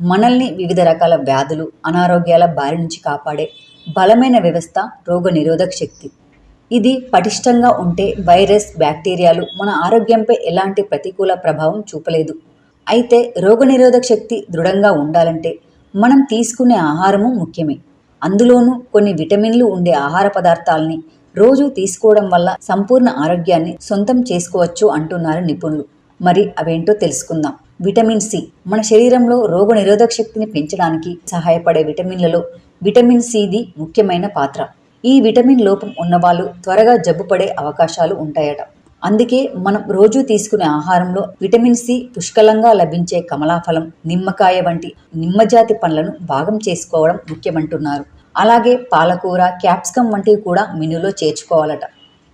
మనల్ని వివిధ రకాల వ్యాధులు, అనారోగ్యాల బారి నుంచి కాపాడే బలమైన వ్యవస్థ రోగనిరోధక శక్తి. ఇది పటిష్టంగా ఉంటే వైరస్, బ్యాక్టీరియాలు మన ఆరోగ్యంపై ఎలాంటి ప్రతికూల ప్రభావం చూపలేదు. అయితే రోగనిరోధక శక్తి దృఢంగా ఉండాలంటే మనం తీసుకునే ఆహారము ముఖ్యమే. అందులోనూ కొన్ని విటమిన్లు ఉండే ఆహార పదార్థాలని రోజు తీసుకోవడం వల్ల సంపూర్ణ ఆరోగ్యాన్ని సొంతం చేసుకోవచ్చు అంటున్నారు నిపుణులు. మరి అవేంటో తెలుసుకుందాం. విటమిన్ సి మన శరీరంలో రోగనిరోధక శక్తిని పెంచడానికి సహాయపడే విటమిన్లలో విటమిన్ సిది ముఖ్యమైన పాత్ర. ఈ విటమిన్ లోపం ఉన్నవాళ్ళు త్వరగా జబ్బు పడే అవకాశాలు ఉంటాయట. అందుకే మనం రోజు తీసుకునే ఆహారంలో విటమిన్ సి పుష్కలంగా లభించే కమలాఫలం, నిమ్మకాయ వంటి నిమ్మజాతి పండ్లను భాగం చేసుకోవడం ముఖ్యమంటున్నారు. అలాగే పాలకూర, క్యాప్సికం వంటివి కూడా మెనూలో చేర్చుకోవాలట.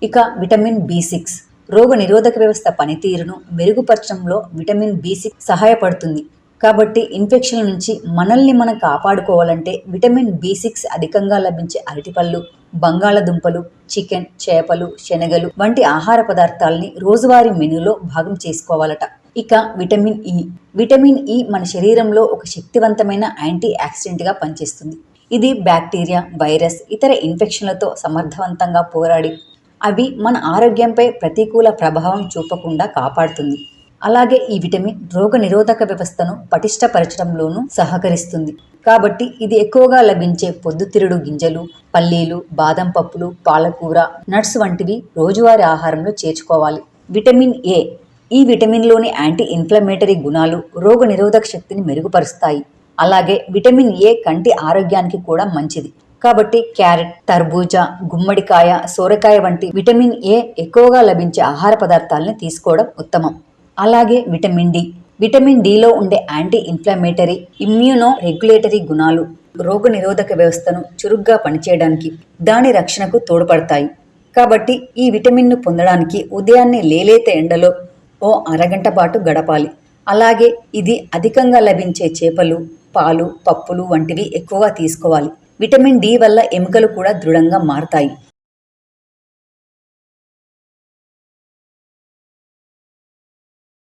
ఇక విటమిన్ బి6 రోగ నిరోధక వ్యవస్థ పనితీరును మెరుగుపరచడంలో విటమిన్ బి6 సహాయపడుతుంది. కాబట్టి ఇన్ఫెక్షన్ల నుంచి మనల్ని మనం కాపాడుకోవాలంటే విటమిన్ బి6 అధికంగా లభించే అరటిపళ్ళు, బంగాళదుంపలు, చికెన్, చేపలు, శనగలు వంటి ఆహార పదార్థాలని రోజువారీ మెనూలో భాగం చేసుకోవాలట. ఇక విటమిన్ ఇ. విటమిన్ ఇ మన శరీరంలో ఒక శక్తివంతమైన యాంటీ ఆక్సిడెంట్గా పనిచేస్తుంది. ఇది బ్యాక్టీరియా, వైరస్, ఇతర ఇన్ఫెక్షన్లతో సమర్థవంతంగా పోరాడి అవి మన ఆరోగ్యంపై ప్రతికూల ప్రభావం చూపకుండా కాపాడుతుంది. అలాగే ఈ విటమిన్ రోగ నిరోధక వ్యవస్థను పటిష్టపరచడంలోనూ సహకరిస్తుంది. కాబట్టి ఇది ఎక్కువగా లభించే పొద్దుతిరుడు గింజలు, పల్లీలు, బాదం పప్పులు, పాలకూర, నట్స్ వంటివి రోజువారీ ఆహారంలో చేర్చుకోవాలి. Vitamin A. ఈ విటమిన్లోని యాంటీ ఇన్ఫ్లమేటరీ గుణాలు రోగ నిరోధక శక్తిని మెరుగుపరుస్తాయి. అలాగే విటమిన్ ఏ కంటి ఆరోగ్యానికి కూడా మంచిది. కాబట్టి క్యారెట్, తర్బూజా, గుమ్మడికాయ, సోరకాయ వంటి విటమిన్ ఏ ఎక్కువగా లభించే ఆహార పదార్థాలని తీసుకోవడం ఉత్తమం. అలాగే విటమిన్ డి. విటమిన్ డిలో ఉండే యాంటీ ఇన్ఫ్లమేటరీ, ఇమ్యూనో రెగ్యులేటరీ గుణాలు రోగ నిరోధక వ్యవస్థను చురుగ్గా పనిచేయడానికి, దాని రక్షణకు తోడ్పడతాయి. కాబట్టి ఈ విటమిన్ను పొందడానికి ఉదయాన్నే లేలేత ఎండలో ఓ అరగంట పాటు గడపాలి. అలాగే ఇది అధికంగా లభించే చేపలు, పాలు, పప్పులు వంటివి ఎక్కువగా తీసుకోవాలి. విటమిన్ డి వల్ల ఎముకలు కూడా దృఢంగా మారతాయి.